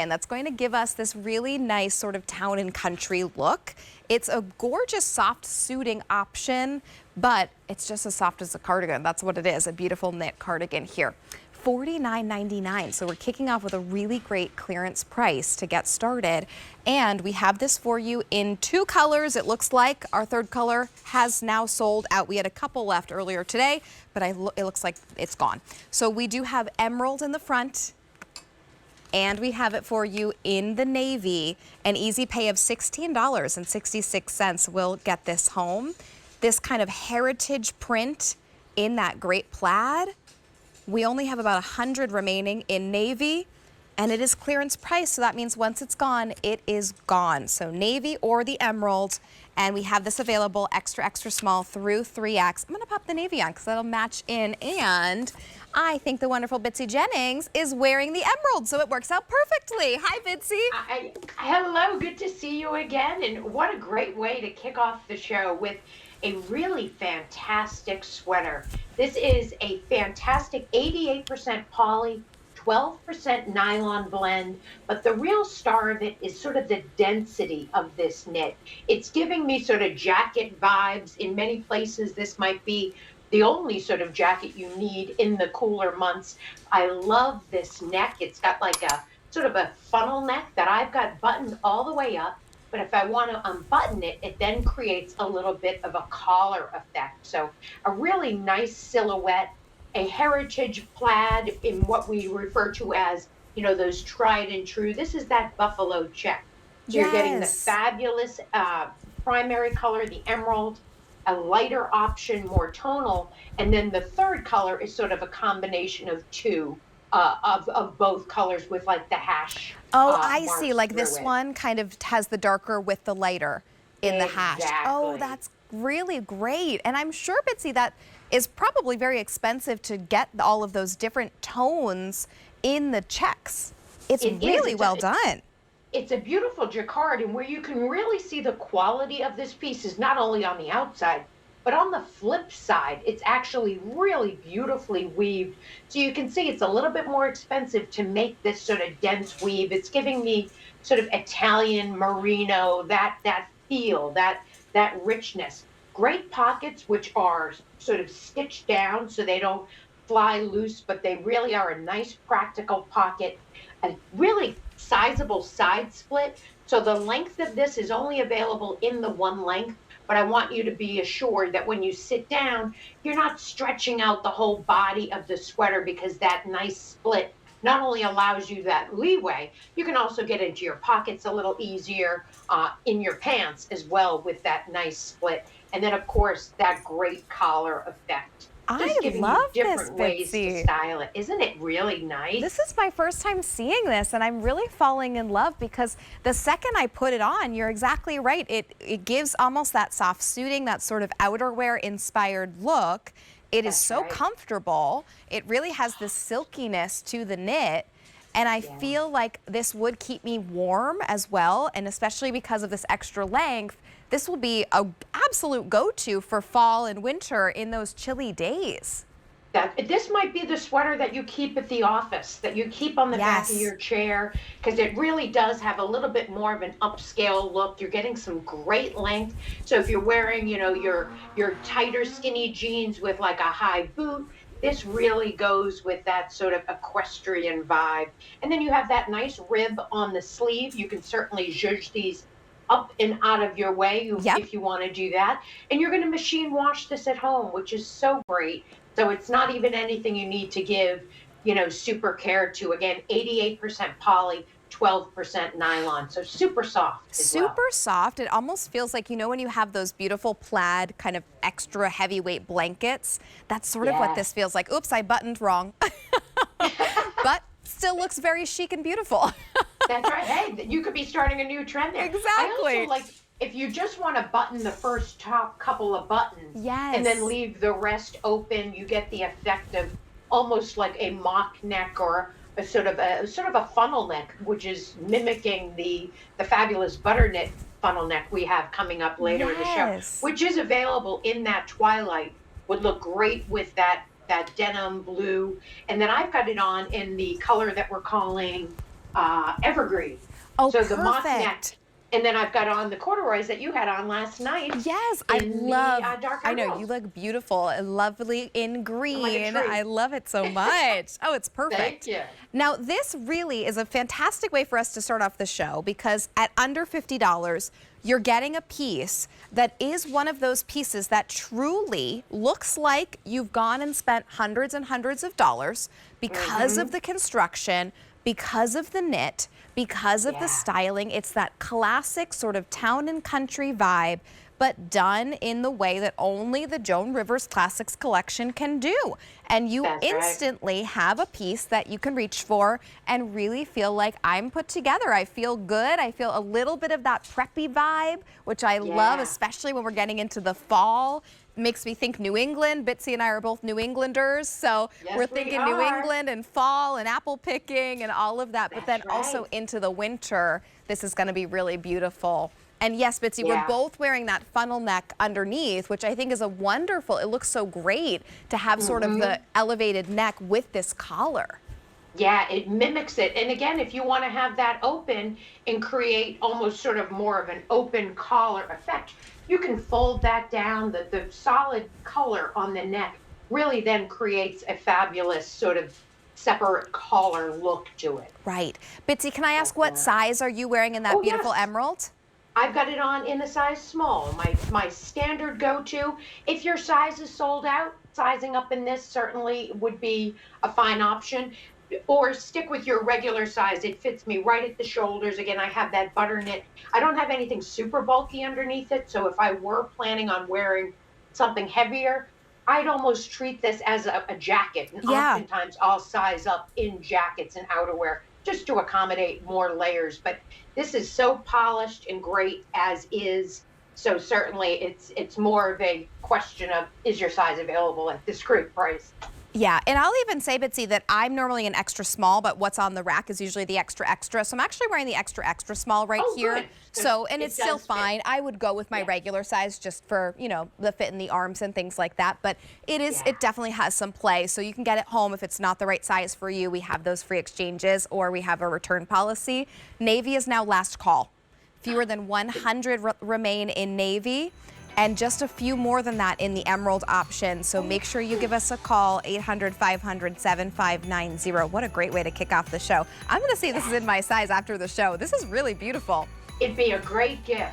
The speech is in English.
And that's going to give us this really nice sort of town and country look. It's a gorgeous soft suiting option, but it's just as soft as a cardigan. That's what it is, a beautiful knit cardigan here. $49.99. So we're kicking off with a really great clearance price to get started. And we have this for you in 2 colors. It looks like our 3rd color has now sold out. We had a couple left earlier today, but it looks like it's gone. So we do have emerald in the front, and we have it for you in the navy. An easy pay of $16.66 will get this home. This kind of heritage print in that great plaid. We only have about 100 remaining in navy, and it is clearance price, so that means once it's gone, it is gone. So navy or the emerald, and we have this available extra, extra small through 3X. I'm gonna pop the navy on because that'll match in, and I think the wonderful Bitsy Jennings is wearing the emerald, so it works out perfectly. Hi, Bitsy. Hello, good to see you again, and what a great way to kick off the show with a really fantastic sweater. This is a fantastic 88% poly, 12% nylon blend, but the real star of it is sort of the density of this knit. It's giving me sort of jacket vibes. In many places, this might be the only sort of jacket you need in the cooler months. I love this neck. It's got like a sort of a funnel neck that I've got buttoned all the way up. But if I want to unbutton it, it then creates a little bit of a collar effect. So a really nice silhouette, a heritage plaid in what we refer to as, you know, those tried and true. This is that buffalo check. So you're getting the fabulous primary color, the emerald, a lighter option, more tonal, and then the 3rd color is sort of a combination of 2 of both colors with like the hash. Oh, I see. Like this one kind of has the darker with the lighter in the hash. Oh, that's really great. And I'm sure, Bitsy, that is probably very expensive to get all of those different tones in the checks. It's really well done. It's a beautiful jacquard, and where you can really see the quality of this piece is not only on the outside, but on the flip side, it's actually really beautifully weaved. So you can see it's a little bit more expensive to make this sort of dense weave. It's giving me sort of Italian merino, that feel, that richness. Great pockets, which are sort of stitched down so they don't fly loose, but they really are a nice practical pocket. A really sizable side split. So the length of this is only available in the 1 length. But I want you to be assured that when you sit down, you're not stretching out the whole body of the sweater, because that nice split not only allows you that leeway, you can also get into your pockets a little easier, in your pants as well with that nice split. And then, of course, that great collar effect. I love different ways to style it. Isn't it really nice? This is my first time seeing this, and I'm really falling in love because the second I put it on, you're exactly right. It gives almost that soft suiting, that sort of outerwear inspired look. It is so comfortable. It really has this silkiness to the knit. And I feel like this would keep me warm as well, and especially because of this extra length, this will be an absolute go-to for fall and winter in those chilly days. This might be the sweater that you keep at the office, that you keep on the back of your chair, because it really does have a little bit more of an upscale look. You're getting some great length. So if you're wearing, you know, your tighter skinny jeans with like a high boot, this really goes with that sort of equestrian vibe. And then you have that nice rib on the sleeve. You can certainly zhuzh these up and out of your way if you want to do that. And you're going to machine wash this at home, which is so great. So it's not even anything you need to give, you know, super care to. Again, 88% poly, 12% nylon, so super soft. Super soft. It almost feels like, you know, when you have those beautiful plaid kind of extra heavyweight blankets, that's sort of what this feels like. Oops, I buttoned wrong. But still looks very chic and beautiful. That's right. Hey, you could be starting a new trend there. Exactly. I also like, if you just want to button the first top couple of buttons and then leave the rest open, you get the effect of almost like a mock neck or a sort of a funnel neck, which is mimicking the fabulous butter knit funnel neck we have coming up later in the show, which is available in that twilight. Would look great with that denim blue. And then I've got it on in the color that we're calling evergreen. Oh, So the mock neck, perfect. and then I've got on the corduroys that you had on last night Yes, I in the love, dark I know, you emerald. look beautiful and lovely in I'm like a green. I tree. love it so much. Oh, it's Thank perfect. you. Now, this really is a fantastic way for us to start off the show because at under $50, you're getting a piece that is one of those pieces that truly looks like you've gone and spent hundreds and hundreds of dollars because of the construction, because of the knit, because of the styling. It's that classic sort of town and country vibe, but done in the way that only the Joan Rivers Classics Collection can do. And you That's right. instantly have a piece that you can reach for and really feel like I'm put together. I feel good. I feel a little bit of that preppy vibe, which I love, especially when we're getting into the fall. Makes me think New England. Bitsy and I are both New Englanders, so we're thinking New England and fall and apple picking and all of that. But then also into the winter, this is going to be really beautiful. And yes, Bitsy, we're both wearing that funnel neck underneath, which I think is a wonderful, it looks so great to have sort of the elevated neck with this collar. Yeah, it mimics it. And again, if you want to have that open and create almost sort of more of an open collar effect, you can fold that down. The solid color on the neck really then creates a fabulous sort of separate collar look to it. Right. Bitsy, can I ask what size are you wearing in that beautiful emerald? I've got it on in the size small, my standard go-to. If your size is sold out, sizing up in this certainly would be a fine option. Or stick with your regular size. It fits me right at the shoulders. Again, I have that butter knit. I don't have anything super bulky underneath it, so if I were planning on wearing something heavier, I'd almost treat this as a jacket. And oftentimes I'll size up in jackets and outerwear just to accommodate more layers. But this is so polished and great as is. So certainly it's more of a question of, is your size available at this great price? Yeah, and I'll even say, Bitsy, that I'm normally an extra small, but what's on the rack is usually the extra extra. So I'm actually wearing the extra extra small right here. Good. So, and it's still fine. I would go with my regular size just for, you know, the fit in the arms and things like that. But it is, it definitely has some play. So you can get it home if it's not the right size for you. We have those free exchanges or we have a return policy. Navy is now last call. Fewer than 100 remain in navy. And just a few more than that in the emerald option. So make sure you give us a call, 800-500-7590. What a great way to kick off the show. I'm going to see this is in my size after the show. This is really beautiful. It'd be a great gift.